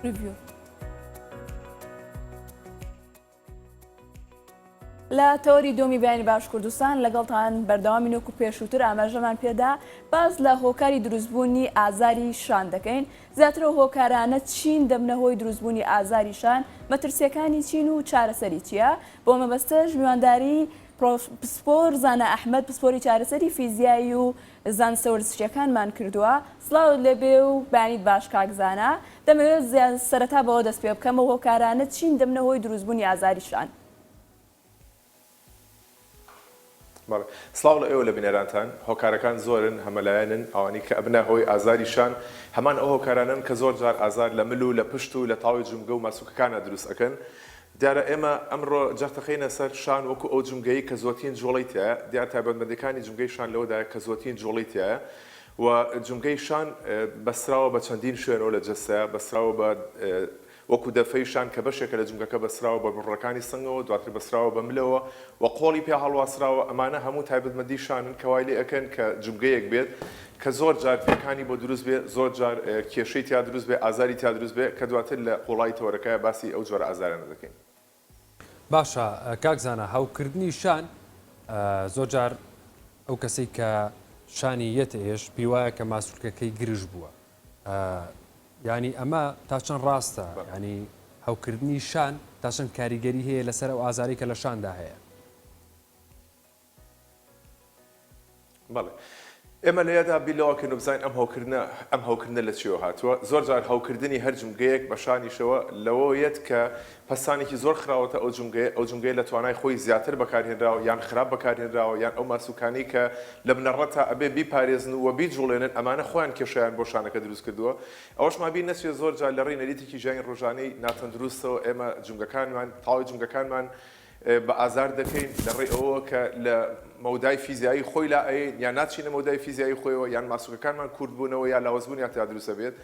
ریڤیو لە تەوەری دۆمی بیانی باش کوردستان لەگەڵتان بەردەوامی نوکو پێشووتر ئاماژەمان پێدا باز لە هۆکاری دروستبوونی ئازاری شان دەکەین زیاترەوە هۆکارانە چین دەبنەهۆی دروستبوونی ئازاری شان مەترسیەکانی چین و چارەسەری چییە بۆ مەبەستەش میوانداری پسپۆر زانە ئەحمەد پسپۆری چارەسەری فیزیایی و زانستە وەرزشیەکانمان کردووە سڵاو لەبێ و بانیت باش کاکزانە دەمەوێت سەرەتا بەوە دەست پێ بکەمە هۆکارانە چین دەبنەهۆی دروستبوونی ئازاری شان سڵاو لە ئێوە لە بینەرانتان هۆکارەکان زۆرن هەمەلایەنن ئەوانی کە ئەبنە هۆی ئازاریشان هەمان ئەو هۆکارانن کە زۆر جار ئازار لە مل و لە پشت و لە تاوی جومگە و ماسووکەکانە دروست ئەکەن دیارە ئێمە ئەمڕۆ جەختەخینە سەر شان وەکو ئەو جومگەی کە زۆتین جوڵی تایە دیار تایبەتمەندەکانی جومگەی شان لەوەدایە کە زۆتین جوڵی تایە و جومگەی شان بەسراوە بە چەندین شوێنەوە لە جەستەیە بەسراوە بە وەکو دەفەیشان کە بەشێکە لە جومگەکە بەسراوە بە بڕەکانی سنگەوە دواتر بەسراوە بە ملەوە و قۆڵی پێ هەڵواسراوە ئەمانە هەموو تایبەتمەندی شانن کەوای لێ ئەکەن کە جومگەیەک بێت کە زۆر جار پێکانی بۆ دروست بێ زۆر جار کێشەی تیا دروست بێ ئازاری تیا دروست بێ کە دواتر لە قوڵای تەوەرەکەیە باسی ئەو جۆرە ئازارانە دەکەین باشە کاکزانە هاوکردنی شان زۆر جار ئەو کەسەی کە شانی یەتە ئێش پێی وایە کە ماسوولکەکەی گرژ بووە ینی ئەمە تا چەند ڕاستە ینی هەوکردنی شان تا چەند کاریگەری هەیە لەسەر ئەو ئازاری کە لە شاندا هەیە بەڵێ ئێمە لە یادا بیلەوەکەن و بزانین ئەم هەوکردنە لە چیەوە هاتووە زۆر جار هەوکردنی هەر جومگەیەک بە شانیشەوە لەوەیەت کە پەسانێکی زۆر خراوەتە ئەو جومگەی لە توانای خۆی زیاتر بەکارهێنراوە یان خراپ بەکارهێنراوە یان ئەو ماسوولکانی کە لە بنەڕەتە ئەبێ بیپارێزن و بیجوڵێنن ئەمانە خۆیان کێشیان بۆ شانەکە دروست کردووە ئەوەشمان بیر نەچێت زۆر جار لە ڕێی نەریتێکی ژیانی ڕۆژانەی ناتەندروستەوە ئێمە جومگەکانمان تاوی جومگەکانمان بە ئازار دەکەین لە ڕێی ئەوە کە لە مەودای فیزیایی خۆی لا ئەین یان ناچینە مەودای فیزیایی خۆیەوە یان ماسوولکەکانمان کوردبوونەوە یا لاوەزبوون یا تا دروستە بێت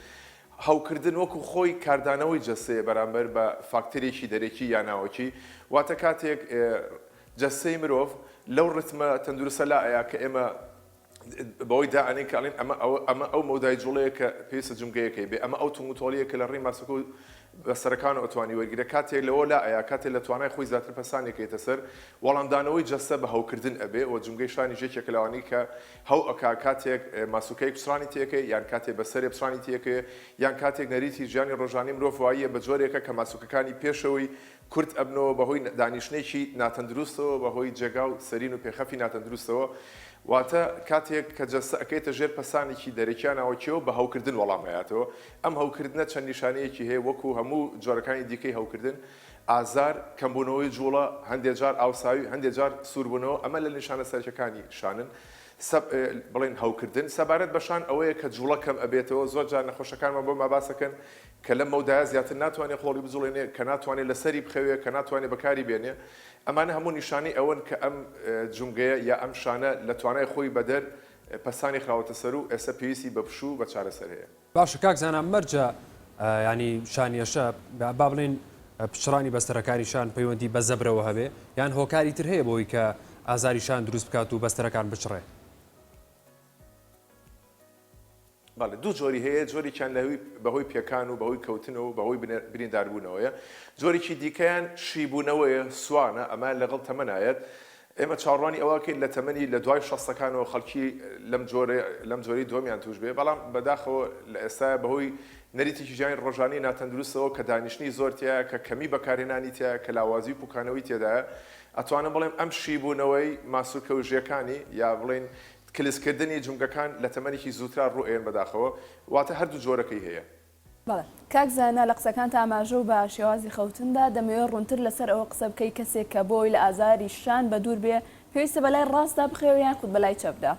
هەوکردن وەکو خۆی کاردانەوەی جەستەیە بەرامبەر بە فاکتەرێکی دەرەکی یا ناوەکی واتە کاتێک جەستەی مرۆڤ لەو ڕتمە تەندروستە لا ئەیە کە ئێمە بەوەی داعانین کە ئەڵێن ئەمە ئەو مەودای جوڵەیە کە پێویستە جومگەیەکەی بێ ئەمە ئەو توموتۆڵیە کە لە ڕێی ماسوولکە و بەسەرەکان و ئەتوانی وەرگرە کاتێک لەوە لا ئەیە کاتێک لە توانای خۆی زیاتر پەسانێکێتە سەر وەڵامدانەوەی جەستە بە هەوکردن ئەبێ و جومگەی شانی ژێکێکە لەوانی کە هەو ئەکا کاتێک ماسوولکەی پسرانی تێکەکەی یان کاتێک بەسەرێ پسرانی تێکەیە یان کاتێک نەریتی ژیانی ڕۆژانی مرۆڤ وایە بە جۆرێکە کە ماسوولکەکانی پێشەوەی کورت ئەبنەوە بەهۆی دانیشتێکی ناتەندروستەوە بەهۆی جێگا و سەرین و پێخەفی ناتەندروستەوە واتە کاتێک کە جەستە ئەەکەیتە ژێر پەسانێکی دەرەکیانەوەکیەوە بە هەوکردن وەڵام هەیەەوە ئەم هەوکردنە چەند نیشانەیەکی هەیە وەکو هەموو جۆرەکانی دیکەی هەوکردن ئازار کەمبوونەوەی جوڵە هەندێک جار ئاوساوی هەندێک جار سووربوونەوە ئەمە لە نیشانە سەرچەکانی شانن بڵێن هەوکردن سەبارەت بەشان ئەوەیە کە جوڵە کەم ئەبێتەوە زۆر جار نەخۆشەکانمان بۆ ماباسەکەن کە لەم مەودایە زیاتر ناتوانێت خۆڵی بزوڵێنێ کە ناتوانێت لەسەری بخەوێ کە ناتوانێت بەکاری بێنێ ئەمانە هەموو نیشانی ئەوەن کە ئەم جومگەیە یا ئەم شانە لە توانای خۆی بەدەر پەسانی خراوەتە سەر و ئێستا پێویستی بە پشوو بە چارەسەر هەیە باشە کاکزانە مەرجە ینی شانیەشە با بڵێن پشڕانی بەستەرەکانی شان پەیوەندی بە زەبرەوە هەبێ یان هۆکاری تر هەیە بۆی کە ئازاری شان دروست بکات و بەستەرەکان بچڕێ بەڵێ دوو جۆری هەیە جۆریان لەوی بەهۆی پێکان و بەهۆی کەوتنەوە بەهۆی برینداربوونەوەیە جۆرێکی دیکەیان شیبوونەوەیە سوانە ئەمە لەگەڵ تەمەنایەت ئێمە چاڕوانی ئەوەکەین لە تەمەنی لە دوای شەستەکانەوە خەڵکی لەم جۆری دۆمیان توش بێ بەڵام بەداخەوە لە ئێستا بەهۆی نەریتێکی ژیانی ڕۆژانی ناتەندروستەوە کە دانیشتنی زۆر تایە کە کەمی بەکارهێنانی تایە کە لاوازی پوکانەوەی تێدایە ئەتوانم بڵێم ئەم شیبوونەوەی ماسوولکە و ژیەکانی یا بڵێن کلیسکردنی جومگەکان لە تەمەنێکی زووترا ڕوئێن بەداخەوە واتە هەردوو جۆرەکەی هەیە بەڵێ کاکزانە لە قسەکان تا ئاماژە و بە شێوازی خەوتندا دەمەوێت ڕوونتر لەسەر ئەوە قسە بکەی کەسێک کە بۆی لە ئازاری شان بە دوور بێ پێویستە بەلای ڕاستدا بخەوێ یان خود بەلای چەپدا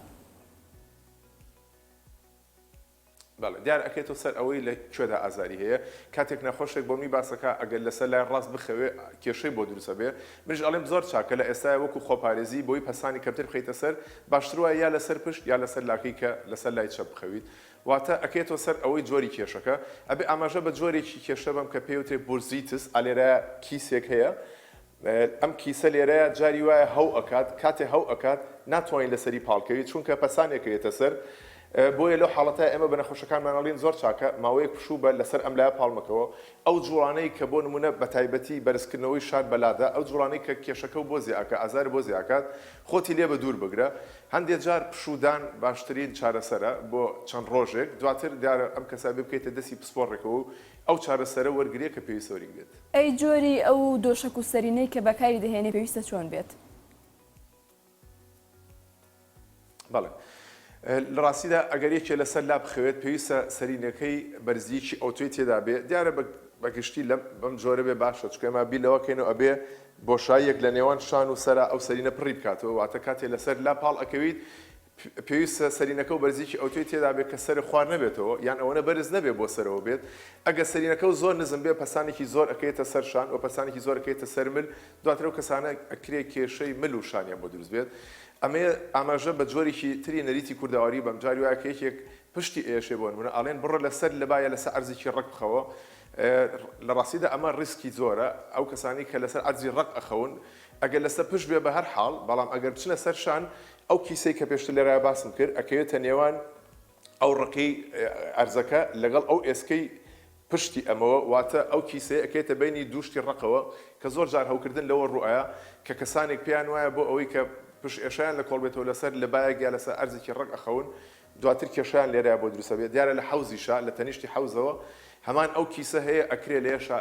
بەڵێ دیار ئەکەێتەوە سەر ئەوەی لە کوێدا ئازاری هەیە کاتێک نەخۆشێک بۆ می باسەکە ئەگەر لەسەر لای ڕاست بخەوێ کێشەی بۆ دروستە بێ منش ئەڵێم زۆر چاکە لە ئێستا وەکو خۆپارێزی بۆی پەسانی کەمتر بخەیتە سەر باشترە یا لەسەر پشت یا لەسەر لاکەی کە لەسەر لای چەپ بخەویت واتە ئەکێتەوە سەر ئەوەی جۆری کێشەکە ئەبێ ئاماژە بە جۆرێکی کێشە بەم کە پێوتێ بورزیتس ئالێرە کیسێک هەیە ئەم کیسە لێرەیە جاری وایە هەو ئەکات کاتێ هەو ئەکات ناتوانین لەسەری پاڵکەوی چونکە پەسانێکەوێتە سەر بۆیە لەو حاڵەتە ئێمە بە نەخۆشەکانمانەڵین زۆر چاکە ماوەیەک پشوو بە لەسەر ئەم لایە پاڵمەکەەوە ئەو جوڵانەی کە بۆ نمونە بە تایبەتی بەرزکردنەوەی شار بەلادا ئەو جوڵانەی کە کێشەکە و بۆ زیاکە ئازار بۆ زیاکات خۆتی لێ بە دوور بگرە هەندێک جار پشودان باشترین چارەسەرە بۆ چەند ڕۆژێک دواتر دیارە ئەم کەسا بکەیتە دەستی پسپۆڕێکەوە و ئەو چارەسەرە وەرگریە کە پێویستە وەرگێت. ئەی جۆری ئەو دۆشک و سەرینەی کە بەکاری دەهێنێ پێویستە چۆن بێت؟ بەڵێ لە ڕاستیدا ئەگەر یەکێ لەسەر لا بخەوێت پێویستە سەرینەکەی بەرزیکی ئۆتۆی تێدا بێ دیارە بەگشتی بەم جۆرە بێ باشە چکە ئێمە بیلەوەکەینەوە ئەبێ بۆشاییەک لە نێوان شان و سەرا ئەو سەرینە پڕی بکاتەوە واتە کاتێ لەسەر لا پاڵ ئەکەویت پێویستە سەرینەکە و بەرزیکی ئۆتۆی تێدا بێت کە سەر خوار نەبێتەوە یان ئەوەنە بەرز نەبێ بۆ سەرەوە بێت ئەگە سەرینەکە و زۆر نزم بێ پەسانێکی زۆر ئەەکەیتە سەر شان و پەسانێکی زۆر ئەەکەیتە سەر مل دواتر ئەو کەسانە ئەکرێ کێشەی مل و شانیان بۆ دروست بێت ئەمێ ئاماژە بە جۆرێکی تری نەریتی کورداواری بەم جاری وایە کە یەکێک پشتی ئێشێ بۆ نمونە ئاڵێن بڕە لەسەر لەبایە لەسەر ئەرزێکی ڕق بخەوە لە ڕاستیدا ئەمە ریسکی زۆرە ئەو کەسانی کە لەسەر ئەرزی ڕق ئەخەون ئەگەر لەسەر پشت بێ بە هەر حاڵ بەڵام ئەگەر بچنە سەر شان ئەو کیسەی کە پێشتر لێرە باسم کرد ئەکەوێتە نێوان ئەو ڕقی ئەرزەکە لەگەڵ ئەو ئێسکەی پشتی ئەمەوە واتە ئەو کیسەیە ئەکەوێتە بینی دووشتی ڕقەوە کە زۆر جار هەوکردن لەوە ڕوئایە کە کەسانێک پێیان وایە بۆ ئەوەی کە پشت ئێشیان لە کۆڵبێتەوە لەسەر لە بایەکیا لەسەر ئەرزێکی ڕق ئەخەون دواتر کێشیان لێرەیە بۆ دروستە بێت دیارە لە حەوزیشا لە تەنیشتی حەوزەوە هەمان ئەو کیسە هەیە ئەکرێ لێشە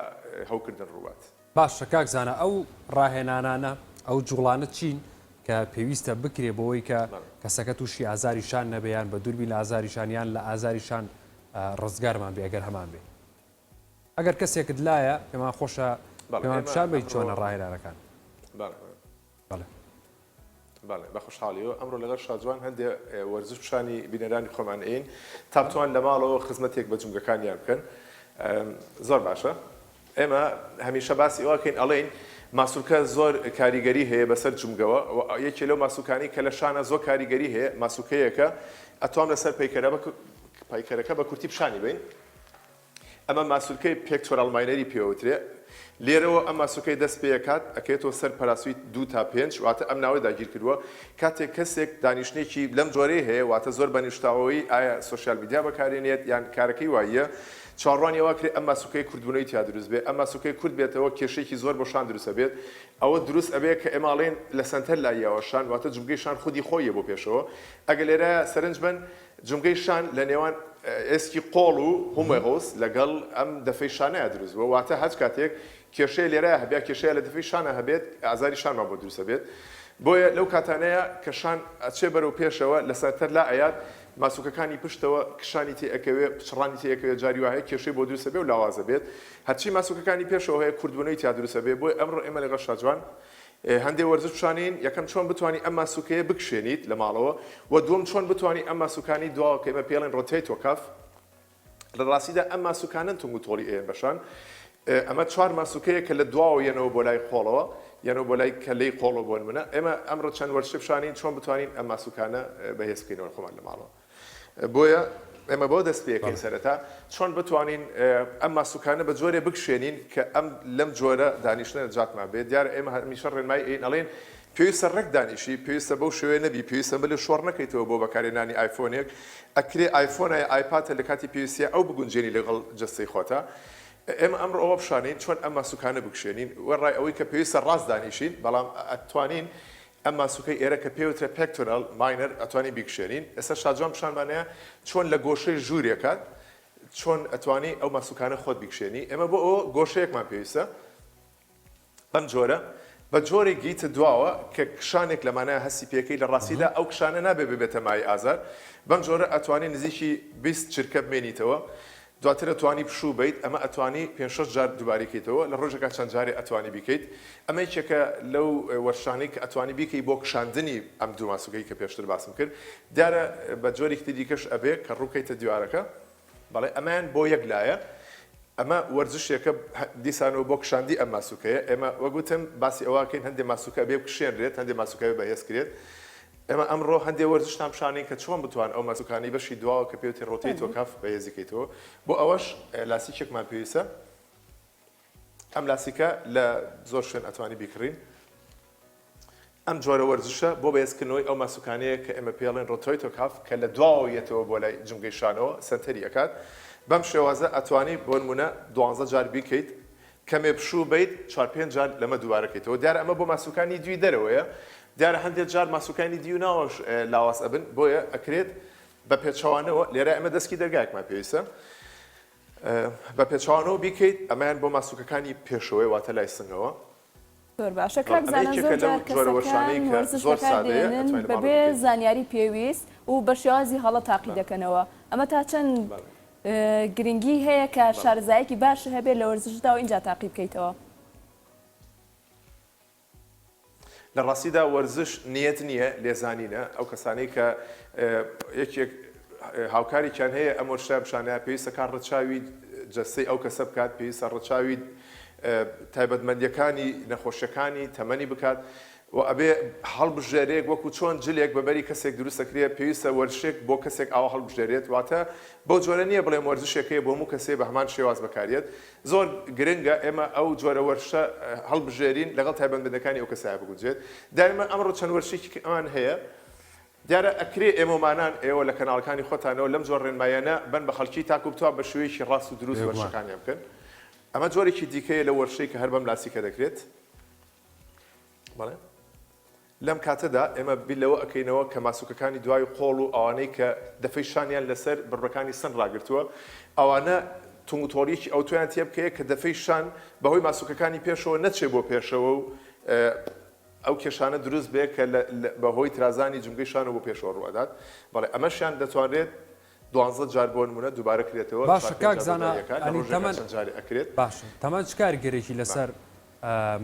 هەوکردن ڕوات. باشە کاکزانە ئەو ڕاهێنانانە ئەو جوڵانە چین کە پێویستە بکرێ بۆەوەی کە کەسەکە تووشی ئازاری شان نەبیان بە دووربی لە ئازاری شانیان لە ئازاری شان ڕزگارمان بێ ئەگەر هەمان بێ ئەگەر کەسێکت لایە پێمان خۆشە پێمان پیشان بێت چۆنە ڕاهێنانەکان. بەڵێ بە خۆشحاڵیەوە ئەمڕۆ لەگەڵ شاجوان هەندێک وەرزش پیشانی بینەرانی خۆمانین تا بتوان لە ماڵەوە خزمەتێک بە جومگەکانیان بکەن زۆر باشە ئێمە هەمیشە باسی ئەوەکەین ئەڵێین ماسوولکە زۆر کاریگەری هەیە بەسەر جومگەوە یەکێ لەو ماسوولکانی کە لە شانە زۆر کاریگەری هەیە ماسوولکەیەکە ئەتوان لەسەر پەیکەرەکە بە کورتی پیشانی بین ئەمە ماسوولکەی پێکتۆرال ماینەری پێوترێ لێرەوە ئەم ماسوولکەی دەست پێکات ئەکەێتەوە سەر پەراسوی 2 تا 5 واتە ئەم ناوەی داگیر کردووە کاتێک کەسێک دانیشتێکی لەم جۆرەی هەیە واتە زۆر بەنیشتاوەوەی ئایا سوۆشیال میدیا بەکارێنێت یان کارەکەی وایە چاڕوانیەوە کرێ ئەم ماسوولکەی کوردبوونەوەی تیا دروست بێت ئەم ماسوولکەی کورد بێتەوە کێشەیەکی زۆر بۆ شان دروستە بێت ئەوە دروست ئەبێت کە ئێماڵێن لە سنتەر لایەوە شان واتە جومگەی شان خودی خۆیە بۆ پێشەوە ئەگە لێرە سەرنج بن جومگەی شان لە نێوان ئێسکی قۆڵ و هومێغۆس لەگەڵ ئەم دەفەی شانەیە دروست بووە واتە هەچ کاتێک کێشەیە لێرە هەبێ کێشەیە لە دەفەی شانە هەبێت ئازاری شانمان بۆ دروستە بێت بۆیە لەو کاتانەیە کە شان ئەچێ بەرەو پێشەوە لە سەرتەر لا ئەیات ماسوولکەکانی پشتەوە کشانی تێئەکەوێ پچڕانی تێئەکەوێت جاری وایە کێشەی بۆ دروستە بێ و لاوازە بێت هەرچی ماسوولکەکانی پێشەوە هەیە کوردبوونەوەی تیا دروستە بێ بۆی ئەمڕۆ ئێمە لەگەڵ شاجوان هەندێک وەرزش پیشانین یەکەم چۆن بتوانانی ئەم ماسوولکەیە بکشێنیت لە ماڵەوە و دووەم چۆن بتوانانی ئەم ماسوولکانی دواوە کە ئێمە پێڵێن ڕۆتێتۆ کاف لە ڕاستیدا ئەم ماسوولکانن تونگ و تۆڵی ئێن بەشان ئەمە 4 ماسوولکەیە کە لە دواوە یەنەوە بۆ لای قۆڵەوە یانەوە بۆ لای کەلەی قۆڵەوە بۆ نمونە ئێمە ئەمڕۆ چەند وەرزش پیشانین چۆن بتوانین ئەم ماسوولکانە بەهێز بکەینەوە خۆمان لە ماڵەوە بۆیە ئێمە بۆ دەست پێەکەین سەرەتا چۆن بتوانین ئەم ماسوولکانە بە جۆرێ بکشێنین کە ئەم لەم جۆرە دانیشتە نەجاتمان بێت دیارە ئێمە هەمیشە ڕێنمای ئەین ئەڵێن پێویستە ڕێک دانیشی پێویستە بەو شێوەیە نەبی پێویستە بە لە شۆڕ نەکەیتەوە بۆ بەکارهێنانی ئایفۆنێک ئەکرێ ئایفۆنای ئایپاتە لە کاتی پێویستە ئەو بگونجێنی لەگەڵ جەستەی خۆتە ئێمە ئەمڕۆ ئەوە بشانین چۆن ئەم ماسوولکانە بکشێنین وەڕای ئەوەی کە پێویستە ڕاست دانیشین بەڵام ئەتوانین ئەم ماسوولکەی ئێرە کە پێوترە پێکتۆرال ماینەر ئەتوانی بیکشێنین ئێستا شاجوان پیشانمانەیە چۆن لە گۆشەی ژوورێکات چۆن ئەتوانی ئەو ماسوولکانە خۆت بیکشێنی ئێمە بۆ ئەوە گۆشەیەکمان پێویستە بەم جۆرە بە جۆرێک گیتە دواوە کە کشانێک لەمانە هەستی پێکەی لە ڕاستیدا ئەو کشانە نابێ ببێتە مای ئازار بەم جۆرە ئەتوانی نزیکی 20 چرکە بمێنیتەوە دواتر ئەتوانی پشوو بیت ئەمە ئەتوانی 5-6 جار دووبارەکەیتەوە لە ڕۆژێکا چەند جارێ ئەتوانی بیکەیت ئەمە یەکێکە لەو وەرشانەی کە ئەتوانی بیکەی بۆ کشاندنی ئەم دوو ماسوولکەی کە پێشتر باسم کرد دیارە بە جۆرێکی دیکەش ئەبێ کە ڕووکەیتە دیوارەکە بەڵێ ئەمەیان بۆ یەک لایە ئەمە وەرزشێکە دیسانەوە بۆ کشاندی ئەم ماسوولکەیە ئێمە وەگوتم باسی ئەوەکەین هەندێک ماسوولکە بێ بکشێنرێت هەندێک ماسوولکە بەهێزکرێت ئێمە ئەمڕۆ هەندێک وەرزشتان پیشانین کە چۆن بتوان ئەو ماسوولکانی بەشی دواوە کە پێوتێ ڕۆتێتۆ کاف بەهێزیکەیتەوە بۆ ئەوەش لاسیکێکمان پێویستە ئەم لاسیکە لە زۆر شوێن ئەتوانی بیکڕین ئەم جۆرە وەرزشە بۆ بەهێزکردنەوەی ئەو ماسوکانەیە کە ئێمە پێڵێن ڕۆتۆیتۆکاف کە لە دواوەیەتەوە بۆ لای جنگەی شانەوە سنتەری ئەکات بەم شێوازە ئەتوانی بۆ نمونە 12 جار بیکەیت کەمێ پشوو بیت 4-5 جار لەمە دووبارەکەیتەوە دیارە ئەمە بۆ ماسوکانی دوی دەرەوەیە دیارە هەندێک جار ماسوکانی دی و ناوەش لاواز ئەبن بۆیە ئەکرێت بە پێچەوانەوە لێرە ئەمە دەستکی دەرگایەکمان پێویستە بە پێچەوانەوە بیکەیت ئەمەیان بۆ ماسوکەکانی پێشەوەی واتە لای سنگەوە زۆر باشە کاکزانە زۆر جار کەسەکان وەرزش بەکاردێنن بەبێ زانیاری پێویست و بە شێوازی هەڵە تاقی دەکەنەوە ئەمە تا چەند گرنگی هەیە کە شارەزایەکی باش هەبێت لە وەرزشدا و اینجا تاقی بکەیتەوە لە ڕاستیدا وەرزش نیەت نییە لێزانینە ئەو کەسانەی کە یەکێک هاوکاریان هەیە ئەمە شایانە پێویستە کار ڕەچاوی جەستەی ئەو کەسە بکات پێویستە ڕەچاوی تایبەتمەندیەکانی نەخۆشیەکانی تەمەنی بکات و ئەبێ هەڵبژێرێک وەکو چۆن جلێک بەبەری کەسێک دروستەکرێت پێویستە وەرزشێک بۆ کەسێک ئاوا هەڵبژێرێت واتە بەو جۆرە نییە بڵێم وەرزشێکەیە بۆ هەموو کەسێ بە هەمان شێواز بەکارێت زۆر گرنگە ئێمە ئەو جۆرە وەرشە هەڵبژێرین لەگەڵ تایبەتمەندەکانی ئەو کەسایە بگوجێت دایما ئەمڕۆ چەند وەرشێکی ئەمان هەیە دیارە ئەکرێ ئێمەمانان ئێوە لە کەناڵەکانی خۆتانەوە لەم جۆر ڕێنمایانە بن بە خەڵکی تاکو بتوە بە شوەیەکی ڕاست و دروست وەرشەکانیان بکەن ئەمە جۆرێکی دیکەیە لە وەرشەی کە هەر بەم لاسیکە دەکرێت بەڵێ لەم کاتەدا ئێمە بیلەوە ئەەکەینەوە کە ماسوکەکانی دوای قۆڵ و ئەوانەی کە دەفەی شانیان لەسەر بڕەکانی سن ڕاگرتووە ئەوانە تونگوتۆریەکی ئەو تویان تێ بکەیە کە دەفەی شان بەهۆی ماسوکەکانی پێشەوە نەچێ بۆ پێشەوە و ئەو کێشانە دروست بێ کە بەهۆی ترازانی جنگەی شانەوە بۆ پێشەوە ڕوادات بەڵێ ئەمەشیان دەتوانرێت 12 جار بۆ نمونە دووبارە کرێتەوە باشە کاکزانە ئەکرێت باشە تەمان چ کاریگەرێکی لەسەر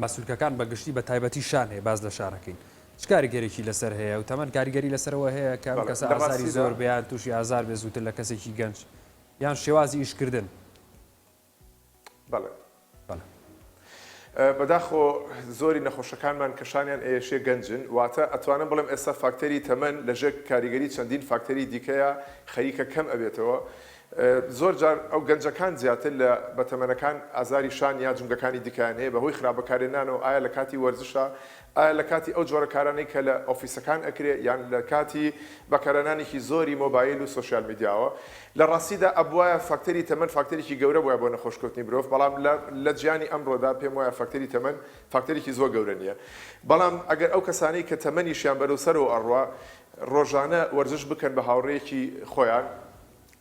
مەسئولەکان بەگشتی بە تایبەتی شان هەیە باز لە شارەکەین چ کاریگەرێکی لەسەر هەیە و تەمان کاریگەری لەسەرەوە هەیە کە کەسە ئازاری زۆر بیان تووشی ئازار بێ زووتر لە کەسێکی گەنج یان شێوازی ئیشکردن بەڵێ بەداخۆ زۆری نەخۆشەکانمان کەشانیان ئێشێ گەنجن واتە ئەتوانم بڵێم ئێستا فاکتەری تەمەن لەژێر کاریگەری چەندین فاکتەری دیکەیە خەریکە کەم ئەبێتەوە زۆر جار ئەو گەنجەکان زیاتر لە بەتەمەنەکان ئازاری شان یا جنگەکانی دیکەیان هەیە بەهۆی خراپبەکارێنانەوە ئایا لە کاتی وەرزشە ئایا لە کاتی ئەو جۆرە کارانەی کە لە ئۆفیسەکان ئەکرێت یان لە کاتی بەکارانانێکی زۆری مۆبایل و سوسیال میدیاوە لە ڕاستیدا ئەبوایە فاکتەری تەمەن فاکتەرێکی گەورە بووە بۆ نەخۆشکەوتنی مرۆڤ بەڵام لە جیانی ئەمڕۆدا پێم وایە فاکتەری تەمەن فاکتەرێکی زۆر گەورە نییە بەڵام ئەگەر ئەو کەسانەی کە تەمەنیشیان بەرەوسەرەوە ئەڕوا ڕۆژانە وەرزش بکەن بە هاوڕێیەکی خۆیان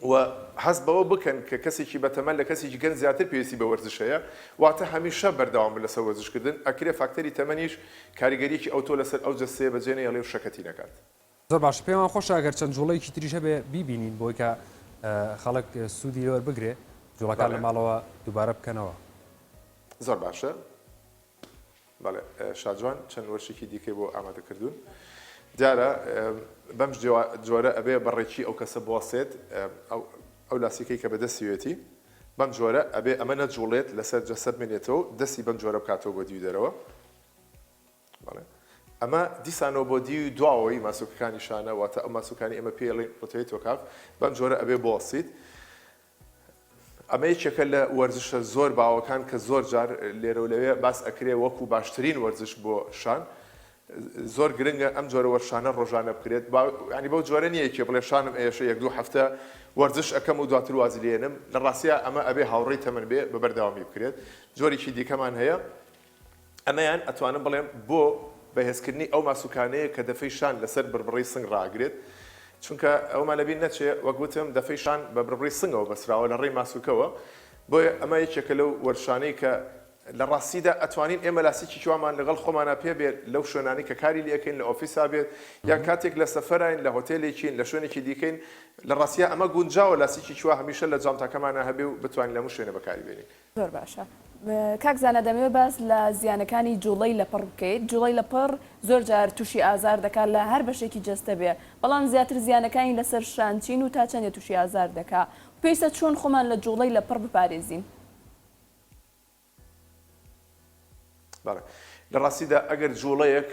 و حەز بەوە بکەن کە کەسێکی بەتەمەن لە کەسێکی گەنج زیاتر پێویستی بە وەرزشەیە واتە هەمیشە بەردەوام لەسەر وەرزشکردن ئەکرێ فاکتەری تەمەنیش کاریگەریەکی ئەوتۆ لەسەر ئەو جەستەیە بەجێنێ ئەڵێ و شەکەتی نەکات زۆر باش پێمان خۆش ئەگەر چەند جوڵەیەکی تریش هەبێ بیبینین بۆی کە خەڵک سوودی لەوە بگرێ جوڵەکان لە ماڵەوە دووبارە بکەنەوە زۆر باشە بەڵێ شاجوان چەند وەرشێکی دیکەی بۆ ئامادەکردوون دیارە بەم جۆرە ئەبێ بەڕێکی ئەو کەسە بواسێت ئەو لاسیکەی کە بەدەستیوێتی بەم جۆرە ئەبێ ئەمە نەجوڵێت لەسەر جەسەد بێنێتەوە دەستی بەم جۆرە بکاتەوە بۆ دیو دەرەوە ئەمە دیسانەوە بۆ دیوی دواوەی ماسوکەکانی شانە واتە ئەو ماسوکانی ئەمە پێڵێن ڕۆتۆیتۆکاف بەم جۆرە ئەبێ بواسیت ئەمە یەکێکە لە وەرزشە زۆر باوەکان کە زۆر جار لێرە و لەوێ باس ئەکرێ وەکو باشترین وەرزش بۆ شان زۆر گرنگە ئەم جۆرە وەرشانە ڕۆژانە بکرێت ینی بەو جۆرە نییە کێ بڵێ شانم ئێشە 1-2 هەفتە وەرزش ئەەکەم و دواتر وازی لێنم لە ڕاستیە ئەمە ئەبێ هاوڕێی تەمەن بێ بە بەردەوامی بکرێت جۆرێکی دیکەمان هەیە ئەمەیان ئەتوانم بڵێم بۆ بەهێزکردنی ئەو ماسوکانەیە کە دەفەی شان لەسەر بڕبڕی سنگ ڕاگرێت چونکە ئەومان لەبین نەچێ وەک وتم دەفەی شان بە بڕبڕی سنگەوە بەسراوە لە ڕێی ماسوکەوە بۆیە ئەمە یەکێکە لەو وەرشانەی کە لە ڕاستیدا ئەتوانین ئێمە لاسیکی چوامان لەگەڵ خۆمانە پێ بێت لەو شوێنانی کە کاری لەکەین لە ئۆفیسا بێت یان کاتێک لە سەفەرین لە هۆتێلێکین لە شوێنێکی دیکەین لە ڕاستیە ئەمە گونجاوە لاسیکی چوا هەمیشە لە جامتاکەمانە هەبێ و بتوانین لەموو شوێنە بەکاری بێنین زۆر باشە کاکزانە دەمەوێت باس لە زیانەکانی جوڵەی لەپڕ بکەیت جوڵەی لەپڕ زۆر جار تووشی ئازار دەکات لە هەر بەشێکی جەستە بێ بەڵام زیاتر زیانەکانی لەسەر شانچین و تا چەندێ تووشی ئازار دەکات پێویستە چۆن خۆمان لە جوڵەی لەپڕ بپارێزین لە ڕاستیدا ئەگەر جوڵەیەک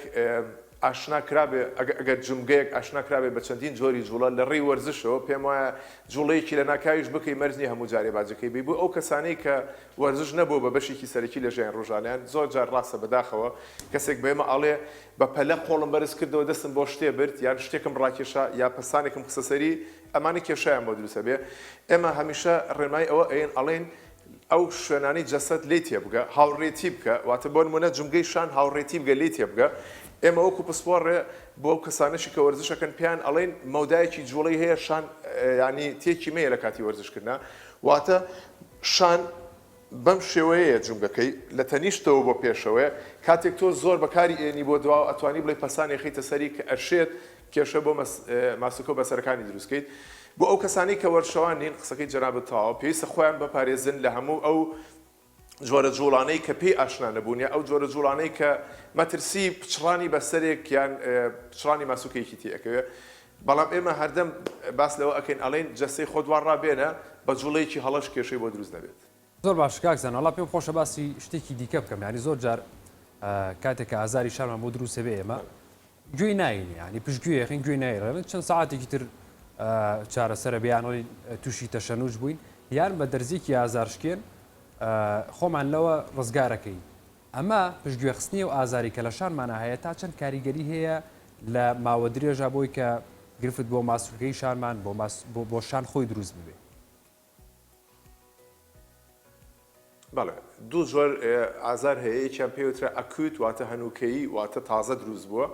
ئاشناکرابێ ئەگەر جمگەیەک ئاشناکرابێ بە چەندین جۆری جوڵە لە ڕێی وەرزشەوە پێم وایە جوڵەیەکی لە ناکاویش بکەی مەرجنی هەموو جارێ باجەکەی بێ بوو ئەو کەسانەی کە وەرزش نەبوو بە بەشێکی سەرەکی لە ژیان ڕۆژانیان زۆر جار ڕاستە بەداخەوە کەسێک بێمە ئاڵێ بە پەلە قۆڵم بەرز کردەوە دەستم بۆ شتێ برد یان شتێکم ڕاکێشا یا پەسانێکم قسەسەری ئەمانە کێشایان بۆ دروستە بێ ئێمە هەمیشە ڕێنمای ئەوە ئەڵێن ئەو شوێنانی جەسەد لێ تێبگە هاوڕێتی بکە واتە بۆ نمونە جمگەی شان هاوڕێتی بگە لێ تێبگە ئێمە وەکو پسپۆڕێ بۆ کەسانەشی کە وەرزشەکەن پیان ئەڵێن مەودایەکی جوڵەی هەیە شان ینی تێکی مەیە لە کاتی وەرزشکردنا واتە شان بەم شێوەیە جمگەکەی لە تەنیشتەوە بۆ پێشەوەی کاتێک تۆ زۆر بەکاری ئێنی بۆ دوا ئەتوانی بڵێ پەسانی خەیتە سەری کە ئەرشێت کێشە بۆ ماسوکۆ بەسەرەکانی دروستکەیت بۆ ئەو کەسانی کە وەرشەوان نین قسەکەی جەنابەت تەواو پێویستە خۆیان بپارێزن لە هەموو ئەو جۆرە جوڵانەی کە پێی ئاشنا نەبوونیە ئەو جۆرە جوڵانەی کە مەترسی پچڕانی بەسەرێک یان پچڕانی ماسوکەیەکی تێەکەوێت بەڵام ئێمە هەردەم باس لەوە ئەکەین ئەڵێن جەستەی خۆدوان ڕابێنە بە جوڵەیەکی هەڵەش کێشەی بۆ دروست نەبێت زۆر باش کاکزان وڵا پێم خۆشە باسی شتێکی دیکە بکەم ینی زۆر جار کاتێک کە ئازاری شارمان بۆ دروستە بێ ئێمە گوێی ناین ینی پشتگوێخین گوێی نایڕێن چەند ساعتێکی تر چارەسەرە بیانەوەی تووشی تەشەنوش بووین یان بە دەرزێکی ئازارشکێن خۆمان لەوە ڕزگارەکەی ئەمە پشتگوێخستنی و ئازاری کە لە شانمانە هەیە تا چەند کاریگەری هەیە لە ماوە درێژە بۆی کە گرفت بۆ ماسوولکەی شانمان بۆ شان خۆی دروست ببێ بەڵێ دوو زۆر ئازار هەیە یەکیان پێوترە ئەکوت واتە هەنووکەیی واتە تازە دروست بووە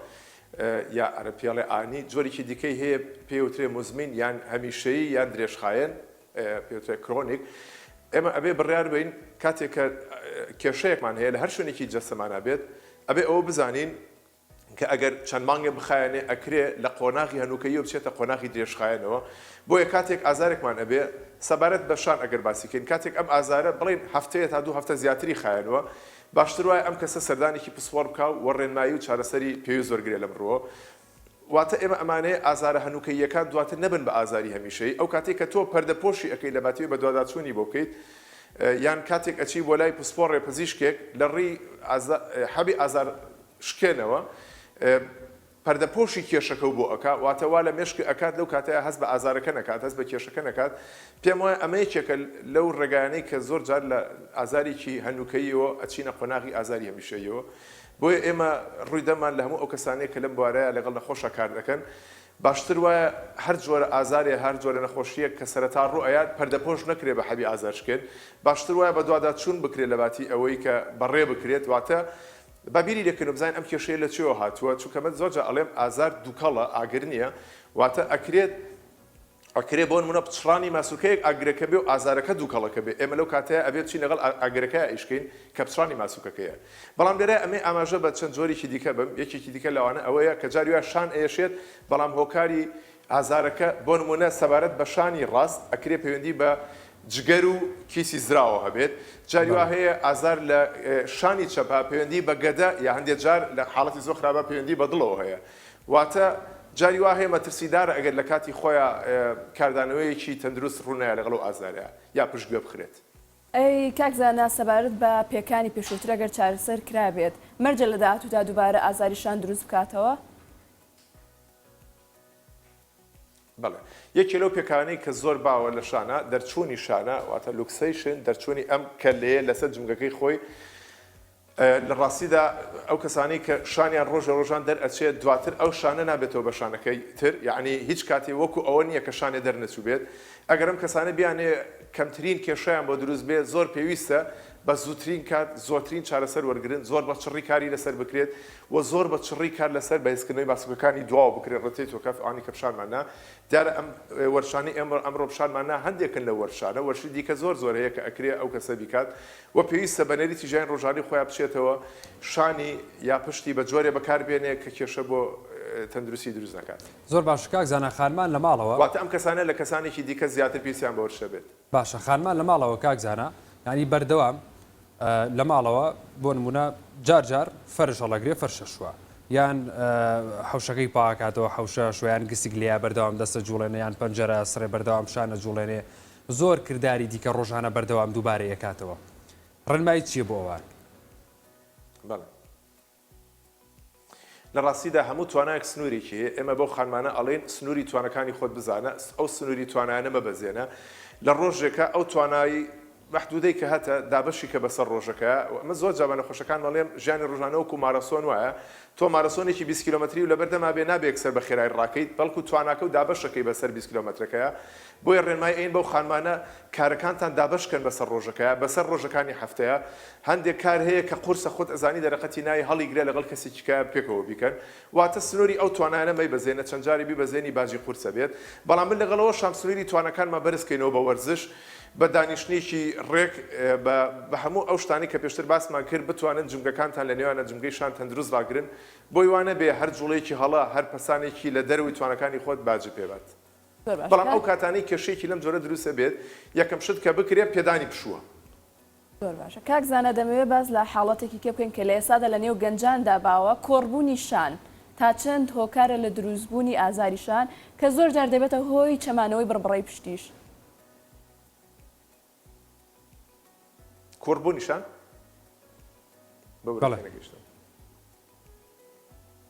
یا ئەرەپیاڵی ئانی جۆرێکی دیکەی هەیە پێوترێ مزمین یان هەمیشەیی یان درێژخایەن پێوترێ کرۆنیک ئێمە ئەبێ بڕیار بین کاتێک کە کێشەیەکمان هەیە لە هەر شوێنێکی جەسەمانە بێت ئەبێ ئەوە بزانین کە ئەگەر چەند مانگێ بخایەنێ ئەکرێ لە قۆناغی هەنووکەیی و بچێتە قۆناغی درێژخایەنەوە بۆیە کاتێک ئازارێکمان ئەبێ سەبارەت بە شان ئەگەر باسیکەین کاتێک ئەم ئازارە بڵێن هەفتەیە تا دوو هەفتە زیاتری خایەنەوە باشتر وایە ئەم کەسە سەردانێکی پسپۆڕ بکە و ڕێنمایی و چارەسەری پێوی زۆرگرێ لەمڕۆ واتە ئێمە ئەمانەیە ئازارە هەنووکەییەکان دواتر نەبن بە ئازاری هەمیشەی ئەو کاتێک کە تۆ پەردەپۆشی ئەەکەی لە باتوی بە دوواداچوونی بۆ بکەیت یان کاتێک ئەچی بۆ لای پسپۆڕ ڕێپزیشکێک لە ڕێی حەبی ئازار شکێنەوە پەردەپۆشی کێشەکە بۆ ئەکا واتەوا لە مێشکی ئەکات لەو کاتەیە هەست بە ئازارەکە نەکات هەست بە کێشەکە نەکات پێم وایە ئەمە یەکێکە لەو ڕێگانەی کە زۆر جار لە ئازارێکی هەنووکەییەوە ئەچینە قۆناغی ئازاری هەمیشەیەوە بۆیە ئێمە ڕوویدەمان لە هەموو ئەو کەسانەیە کە لەم بوارەیە لەگەڵ نەخۆشە کار دەکەن باشتر وایە هەر جۆرە ئازارێ هەر جۆرە نەخۆشیە کە سەرەتا ڕوئەیات پەردەپۆش نەکرێ بە حەبی ئازارشکێن باشتر وایە بە دوواداچوون بکرێت لە باتی ئەوەی کە بەڕێ بکرێت واتە بابیری لەکەن بزانین ئەم کێشەیە لە چێوە هاتووە چونکە من زۆرجار ئەڵێم ئازار دووکەڵە ئاگر نییە واتە ئەکرێت بۆ نمونە پچڕانی ماسوولکەیەک ئاگرەکە بێ و ئازارەکە دووکەڵەکە بێ ئێمە لەو کاتەیە ئەبێت چی لەگەڵ ئاگرەکە ئیشکەین کە پچڕانی ماسوولکەکەیە بەڵام لێرە ئەمێ ئاماژە بە چەند جۆرێکی دیکە بم یەکێکی دیکە لەوانە ئەوەیە کە جاریوە شان ئێشێت بەڵام هۆکاری ئازارەکە بۆ نمونە سەبارەت بە شانی ڕاست ئەکرێ پەیوەندی بە جگەر و کیسی زراوە هەبێت جاریوا هەیە ئازار لە شانی چەپا پەیوەندی بە گەدە یا هەندێک جار لە حاڵەتی زۆر خراپە پەیوەندی بە دڵەوە هەیە واتە جاریوا هەیە مەترسیدارە ئەگەر لە کاتی خۆیان کاردانەوەیەکی تەندروست ڕوونایە لەگەڵ و ئازارەیە یا پشتگوێ بخرێت ئەی کاکزانە سەبارەت بە پێکانی پێشووتر ئەگەر چارەسەر کرابێت مەرجە لە داهاتوودا دووبارە ئازاریشان دروست بکاتەوە بەڵێ یەکێ لەو پێکانەی کە زۆر باوە لە شانە دەرچوونی شانە واتە لوکسیشن دەرچوونی ئەم کەلەیە لەسەر جمگەکەی خۆی لە ڕاستیدا ئەو کەسانی کە شانیان ڕۆژە ڕۆژان دەرئەچێت دواتر ئەو شانە نابێتەوە بە شانەکەی تر یعنی هیچ کاتی وەکو ئەوە نییە کە شانێ دەرنەچوو بێت ئەگەر ئەم کەسانە بیانێ کەمترین کێشەیان بۆ دروست بێت زۆر پێویستە بە زووترین کات زۆرترین چارەسەر وەرگرن زۆر بە چڕی کاری لەسەر بکرێت و زۆر بە چڕی کار لەسەر بەهێزکردنەوەی ماسوولکەکانی دواوە بکرێت ڕێتەی تۆکەف ئانی کە پیشانمانە دیارە ئەم وەرشانی ئەمڕۆ پیشانمانە هەندێکن لە وەرشانە وەرشی دیکە زۆر زۆر هەیە کە ئەکرێ ئەو کەسە بیکات و پێویستە بە نەریتی ژیان ڕۆژانی خۆیان بچێتەوە شانی یا پشتی بە جۆرێ بەکاربێنێ کە کێشە بۆ تەندروستی دروست نکات زۆر باش کاکزانە خانمان لە ماڵەوە واتە ئەم کەسانە لە کەسانێکی دیکە زیاتر پێویستیان بە وەرشە بێت باشە خانمان لە ماڵەوە کاکزانە ینی بەردەوام لە ماڵەوە بۆ نمونە جار جار فەرش هەڵەگرێ فەرشە شووە یان حوشەکەی پاکاتەوە حوشە شویان گسیگ لیا بەردەوام دەستە جوڵێنە یان پەنجەرە سڕێ بەردەوام شانە جوڵێنێ زۆر کردداری دیکە ڕۆژانە بەردەوام دووبارە یەکاتەوە ڕێنمایی چییە بۆ ئەوان؟ بەڵێ لە ڕاستیدا هەموو توانایەک سنوورێکی هەیە ئێمە بەو خانمانە ئەڵێن سنووری توانەکانی خۆت بزانە ئەو سنووری توانایانە مەبەزێنە لە ڕۆژێکە ئەو توانایی محدودەی کە هەتە دابەشی کە بەسەر ڕۆژەکە ئەمە زۆر جا بە نەخۆشەکان مەڵێم ژیانی ڕۆژانە وەکو مارەسۆن وایە تۆ مارەسۆنێکی 20 کیلۆمەتری و لەبەردەما بێ نابێت سەر بە خێرای ڕاکەیت بەڵکو تواناکە و دابەشەکەی بەسەر 20 کیلۆمەترەکەیە بۆیە ڕێنمای ئەین بەو خانمانە کارەکانتان دابەشکەن بەسەر ڕۆژەکەیە بەسەر ڕۆژەکانی هەفتەیە هەندێک کار هەیە کە قورسە خۆت ئەزانی دەرەقەتی نای هەڵی گرێ لەگەڵ کەسێکیکە پێکەوە بیکەن واتە سنووری ئەو توانایانە مەی بەزێنە چەند جاری بیبەزێنی باجی قورسە بێت بەڵام من لەگەڵەوە شام سنووری توانەکانمان بەرزکەینەوە بە وەرزش بە دانیشتێکی ڕێک بە هەموو ئەو شتانی کە پێشتر باسمان کرد بتوانن جمگەکانتان لە نێوانە جمگەی شان تەندروست ڕاگرن بۆی وانە بێ هەر جوڵەیەکی هەڵا هەر پەسانێکی لە دەروی توانەکانی خۆت باجی پێبات بەڵام ئەو کاتانەی کێشەیەکی لەم جۆرە دروستە بێت یەکەم شت کە بکرێ پێدانی پشووە زۆر باشە کاک زانە دەمەوێت باز لە حاڵەتێکی کێ بکەین کە لە ئێستادا لە نێو گەنجاندا باوە کۆڕبوونی شان تا چەند هۆکارە لە دروستبوونی ئازاری شان کە زۆر جار دەبێتە هۆی چەمانەوەی بڕبڕی پشتیش کۆڕبوونیشان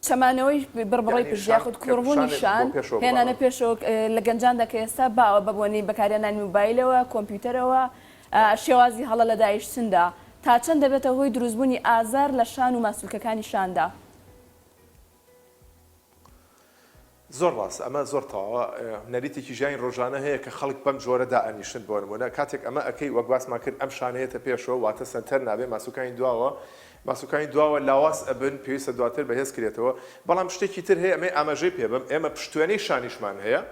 چەمانەوەی بڕبڕی پشت یاخود کۆڕبوونی شان هێنانە پێشەوە لە گەنجاندا کە ئێستا باوە بەبوونی بەکارهێنانی موبایلەوە کۆمپیوتەرەوە شێوازی هەڵە لە دایشتندا تا چەند دەبێتە هۆی دروستبوونی ئازار لە شان و ماسوولکەکانی شاندا زۆر ڕاست ئەمە زۆر تاوە نەریتێکی ژیانی ڕۆژانە هەیە کە خەڵک بەم جۆرە دائەنیشن بۆ نمونە کاتێک ئەمە ئەەکەی وەک باسمان کرد ئەم شانەیەتە پێشەوە واتە سنتەر نابێ ماسوولکانی دواوە لاواز ئەبن پێویستە دواتر بەهێز کرێتەوە بەڵام شتێکی تر هەیە ئەمە ئاماژەی پێبم ئێمە پشتوێنەی شانیشمان هەیە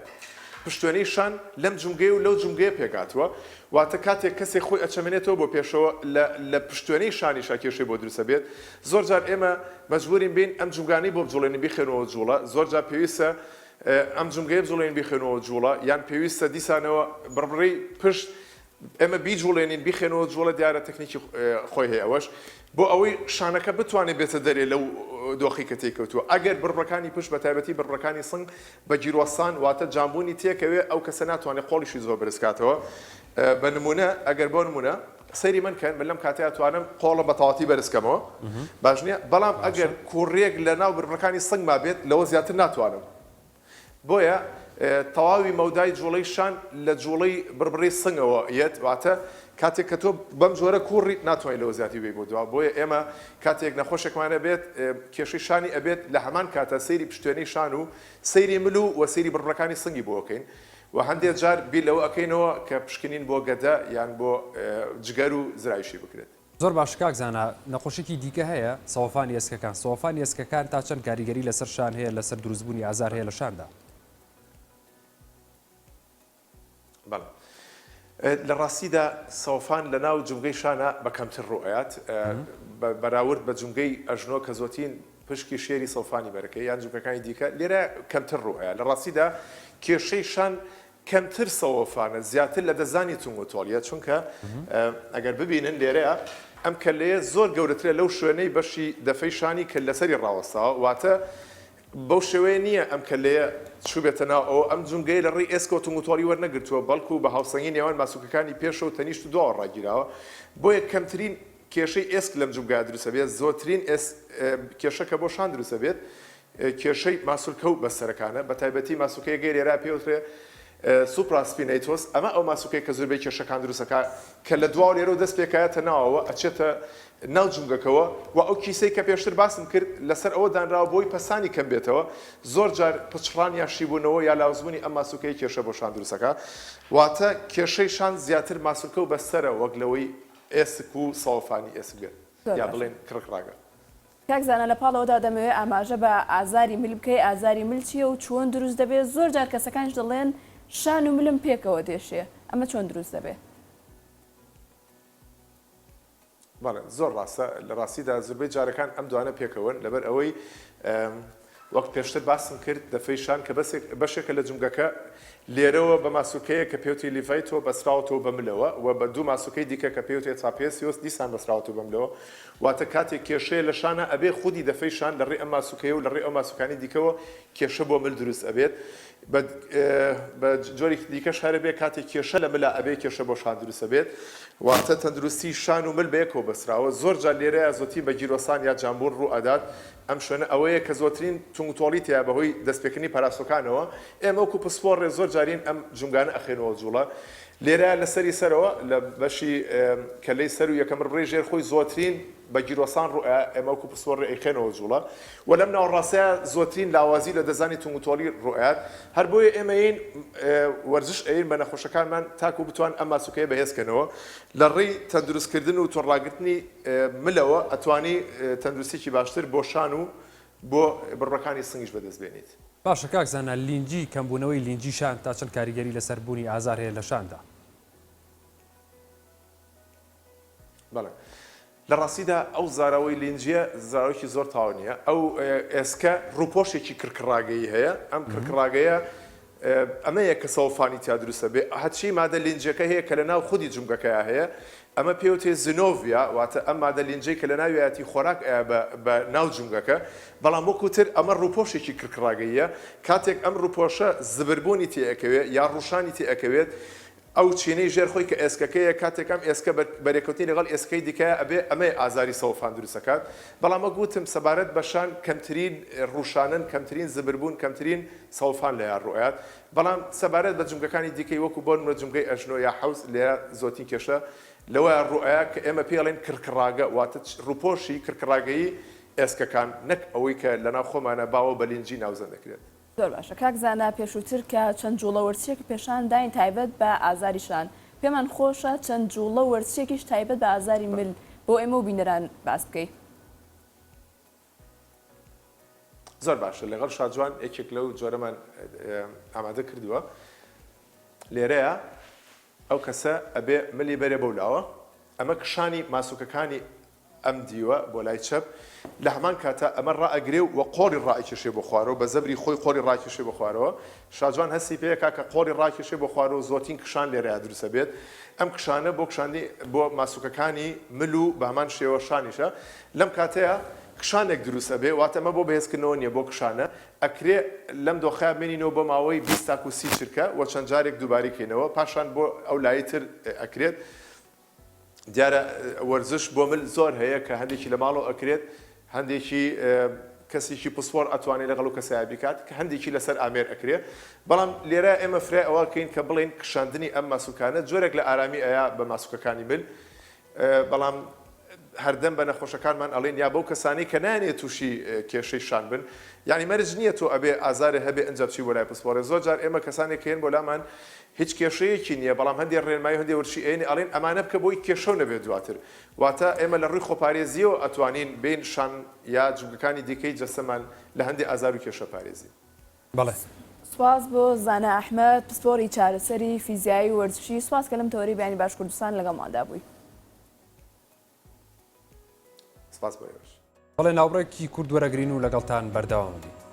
پشتوێنەی شان لەم جمگەی و لەو جمگەیە پێکاتوە واتە کاتێک کەسێک خۆی ئەچەمێنێتەوە بۆ پێشەوە لە پشتوێنەی شانیشا کێشەی بۆ دروستە بێت زۆر جار ئێمە مەجبورین بین ئەم جوگانی بۆ بجوڵێنی بخێنەوە جوڵە زۆر جار پێویستە ئەم جمگەیە بجوڵێن بخێنەوە جوڵە یان پێویستە دیسانەوە بڕبڕی پشت ئێمە بیجوڵێنین بخێنەوە جوڵە دیارە تەکنیکی خۆی هەیە ئەوەش بۆ ئەوەی شانەکە بتوانێت بێتە دەرێ لەو دۆخی کە تێکەوتووە ئەگەر بڕبڕەکانی پشت بە تایبەتی بڕبڕەکانی سنگ بە جیرۆسان واتە جامبوونی تێکەوێ ئەو کەسە ناتوانێت قۆڵیشی زۆر بەرزکاتەوە بە نمونە ئەگەر بۆ نمونە سەیری من کەن لەم کاتەیە توانم قۆڵە بە تەواتی بەرزکەمەوە باش نییە بەڵام ئەگەر کوڕێک لە ناو بڕبڕەکانی سنگ ما بێت لەوە زیاتر ناتوانم بۆیە تەواوی مەودای جوڵەی شان لە جوڵەی بڕبڕی سنگەوە یەت واتە کاتێک کە تۆ بەم جۆرە کوڕی ناتوانێت لەوە زیاتی بێ بۆ دوا بۆیە ئێمە کاتێک نەخۆشێکمانە بێت کێشەی شانی ئەبێت لە هەمان کاتە سەیری پشتوێنەی شان و سەیری مل و سەیری بڕبڕەکانی سنگی بۆ ئەوکەین و هەندێک جار بیر لەوە ئەەکەینەوە کە پشکنین بۆ گەدە یان بۆ جگەر و زرایشی بکرێت زۆر باش کاک زانە نەخۆشێکی دیکە هەیە سەوفانی ئێسکەکان سەوفانی ئێسکەکان تا چەند کاریگەری لەسەر شان هەیە لەسەر دروستبوونی ئازار هەیە لە شاندا بەڵێ لە ڕاستیدا سەوفان لە ناو جمگەی شانە بە کەمتر ڕوئەت بەراورد بە جمگەی ئەژنۆ کە زۆتین پشکی شێری سەوفانی بەرەکەی یان جوگەکانی دیکە لێرە کەمتر ڕوئەیە لە ڕاستیدا کێشەی شان کەمتر سەوفانە زیاتر لە دەزانی تونگۆتۆڵیە چونکە ئەگەر ببینن لێرەیە ئەم کەلەیە زۆر گەورەترە لەو شوێنەی بەشی دەفەی شانی کە لەسەری ڕاوەستاوە واتە بەو شێوەیە نییە ئەم کەلەیە چوبێتە ناو ئەو ئەم جونگەی لە ڕێی ئێسکۆ تونگوتۆڵی وەرنەگرتووە بەڵکو بە هاوسەنگی نێوان ماسوولکەکانی پێشە و تەنیشت و دواوە ڕاگیراوە بۆیە کەمترین کێشەی ئێسک لەم جوگای دروستە بێت زۆرترین کێشەکە بۆ شان دروستە بێت کێشەی ماسوولکە و بەسەرەکانە بە تایبەتی ماسوولکەی گەیرێرا پێوترێ سوپراسپینەیتۆس ئەمە ئەو ماسوولکەی کە زۆربەی کێشەکان دروستەکە کە لە دواوە لێرە و دەست پێکایەتە ناوەوە ئەچێتە ناو جونگەکەوە و ئەو کیسەی کە پێشتر باسم کرد لەسەر ئەوە دانراوە بۆی پەسانی کەم بێتەوە زۆر جار پچڕان یا شیبوونەوە یا لاوزبوونی ئەم ماسوولکەی کێشە بۆ شان دروستەکە واتە کێشەی شان زیاتر ماسوولکە و بەسەرە وەک لەوەی ئێسک و سەوفانی ئێسک بێت یا بڵێن کڕکڕاگە کاک زانە لە پاڵەوەدا دەمەوێت ئاماژە بە ئازاری مل بکەی ئازاری مل چییە و چۆن دروست دەبێت زۆر جار کەسەکانش دەڵێن شان و ملم پێکەوە دێشێ ئەمە چۆن دروست دەبێت بەڵێ زۆر ڕاستە لە ڕاستیدا زۆربەی جارەکان ئەم دوانە پێکەوەن لەبەر ئەوەی وەک پێشتر باسم کرد دەفەیشان کە بەشێکە لە جونگەکە لێرەوە بە ماسوکەیە کە پێوتی لیڤیتۆ بەسراوەوە بەملەوە و بە دوو ماسوکەی دیکە کە پێوتێت چاپێسیۆس دیسان بەسراوەوە بەملەوە واتە کاتێک کێشەیە لە شانە ئەبێ خودی دەفەیشان لە ڕێ ئەم ماسوکەیە و لە ڕێ ئەو ماسوکانی دیکەوە کێشە بۆ مل دروست ئەبێت بە جۆری دیکەش هەرە بێ کاتێک کێشە لە ملا ئەبێ کێشە بۆ شان دروستە بێت واتە تەندروستی شان و مل بەیەکەوە بەسراوە زۆر جار لێرەیە زۆتی بە گیرۆسان یا جامبور ڕوو ئەدات ئەم شوێنە ئەوەیە کە زۆترین تونگتۆڵی تیا بەهۆی دەستپێکردنی پاراسۆکانەوە ئێمە وەکو پسپۆڕێ زۆر جارین ئەم جونگانە ئەخێنەوە جوڵە لێرە لە سەری سەرەوە لە بەشی کەلەی سەر و یەکەم ڕێ ژێر خۆی زۆترین بە گیرۆسان ڕوئە ئێمە وەکو پسپۆڕێ ئەیخێنەوە جوڵە و لەم ناوەڕاستەیە زۆترین لاوازی لە دەزانی تونگتۆڵی ڕوئات هەر بۆیە ئێمە یین وەرزش ئەین بە نەخۆشەکانمان تاکو بتوان ئەم ماسوکەیە بەهێزکەنەوە لە ڕێی تەندروستکردن و تۆڕاگرتنی ملەوە ئەتوانی تەندروستێکی باشتر بۆ شان و بۆ بڕەکانی سنگیش بەدەستبێنیت. باشە کاکزانە لینجی کەمبوونەوەی لینجی شان تا چەند کاریگەری لەسەر بوونی ئازار هەیە لە شاندا؟ بەڵێ لە ڕاستیدا ئەو زاراوەی لینجیە زاراوێکی زۆر تاوا نییە ئەو ئێسکە ڕووپۆشێکی کرکڕاگەیی هەیە ئەم کرکڕاگەیە ئەمەیە کە سەوفانی تیا دروستە بێ هەچی مادە لینجەکە هەیە کە لە ناو خودی جونگەکەیە هەیە ئەمە پێوتێ زنۆڤیا واتە ئەم مادە لینجەی کە لە ناویەتی خۆراک بە ناو جونگەکە بەڵام وەکوتر ئەمە ڕووپۆشێکی کرکڕاگەیە کاتێک ئەم ڕووپۆشە زبربوونی تێئەکەوێت یا ڕوشانی تێئەکەوێت ئەو چینەی ژێر خۆی کە ئێسکەکەیە کاتێکم ئێسکە بەرێکوتی لەگەڵ ئێسکەی دیکە ئەبێ ئەمەی ئازاری سەوفان دروستەکات بەڵام گوتم سەبارەت بەشان کەمترین ڕوشانن کەمترین زبربوون کەمترین سەوفان لە یان ڕۆیات بەڵام سەبارەت بە جونگەکانی دیکەی وەکو بۆ نمرە جونگەی ئەژنۆ یا حەوز لێ زۆتین کێشە لەوە ڕوئەیە کە ئێمە پێڵێن کرکڕاگە واتە ڕووپۆشی کرکڕاگەیی ئێسکەکان نەک ئەوەی کە لەناو خۆمانە باوە بە لینجی ناوزەن دەکرێت. زۆر باشە کاکزانە پێشووتر کە چەند جوڵە وەرچێکی پێشان داین تایبەت بە ئازاریشان پێمان خۆشە چەند جوڵە وەرچێکیش تایبەت بە ئازاری مل بۆ ئێمە و بینەران باس بکەیت. زۆر باشە لەگەڵ شاجوان یەکێک لەو جۆرەمان ئامادە کردووە لێرەیە ئەو کەسە ئەبێ ملی بەرێ بەولاوە ئەمە کشانی ماسوکەکانی ئەم دیوە بۆ لای چەپ لە هەمان کاتە ئەمە ڕائەگرێ و قۆری ڕائکێشێ بۆ خوارەوە بە زەبری خۆی قۆری ڕاکێشێ بۆ خوارەوە شاجوان هەستی پێیەکە کە قۆری ڕاکێشێ بۆ خوارەوە زۆتین کشان لێرەیە دروستە بێت ئەم کشانە بۆ کشاندی بۆ ماسوکەکانی مل و بە هەمان شێوە شانیشە لەم کاتەیە کشانێک دروستە بێ واتە ئەمە بۆ بەهێزکردنەوە نییە بۆ کشانە ئەکرێ لەم دۆخەیە بێنینەوە بۆ ماوەی 20 تا 30 چرکە و چەند جارێک دووباری کەینەوە پاشان بۆ ئەو لایتر ئەکرێت دیارە وەرزش بۆ مل زۆر هەیە کە هەندێکی لە ماڵەوە ئەکرێت هەندێکی کەسێکی پسپۆر ئەتوانێت لەگەڵ و کەسایی بکات کە هەندێکی لەسەر ئامێر ئەکرێت بەڵام لێرە ئێمە فرای ئەوە کەین کە بڵێن کشاندنی ئەم ماسوکانە جۆرێک لە ئارامی ئەیە بە ماسوکەکانی مل بەڵام هەردەم بە نەخۆشەکانمان ئەڵێن یا بەو کەسانی کە نانێت تووشی کێشەی شان بن یعنی مەرج نییە تۆ ئەبێ ئازارە هەبێ ئەنج بچی بۆ لای پسپۆڕێ زۆر جار ئێمە کەسانێک کەین بۆ لامان هیچ کێشەیەکی نییە بەڵام هەندێک ڕێنمایی هەندێک ورشی ئێنی ئەڵێن ئەمانە بکە بۆی کێشە نەبێت دواتر واتە ئێمە لە ڕووی خۆپارێزیەوە ئەتوانین بین شان یا جوگەکانی دیکەی جەسەمان لە هەندێک ئازار و کێشە پارێزی. بەڵێ سواز بۆ زانە ئەحمەد پسپۆری چارەسەری فیزیایی و وەرزشی سواز کە لەم تەوەری بەیانی باش کوردستان لەگەڵماندا بووی. سپاس بۆ ئێوەش. بەڵێ ناوڕێکی کورد وەرەگرین و لەگەڵتان بەردەوام بین.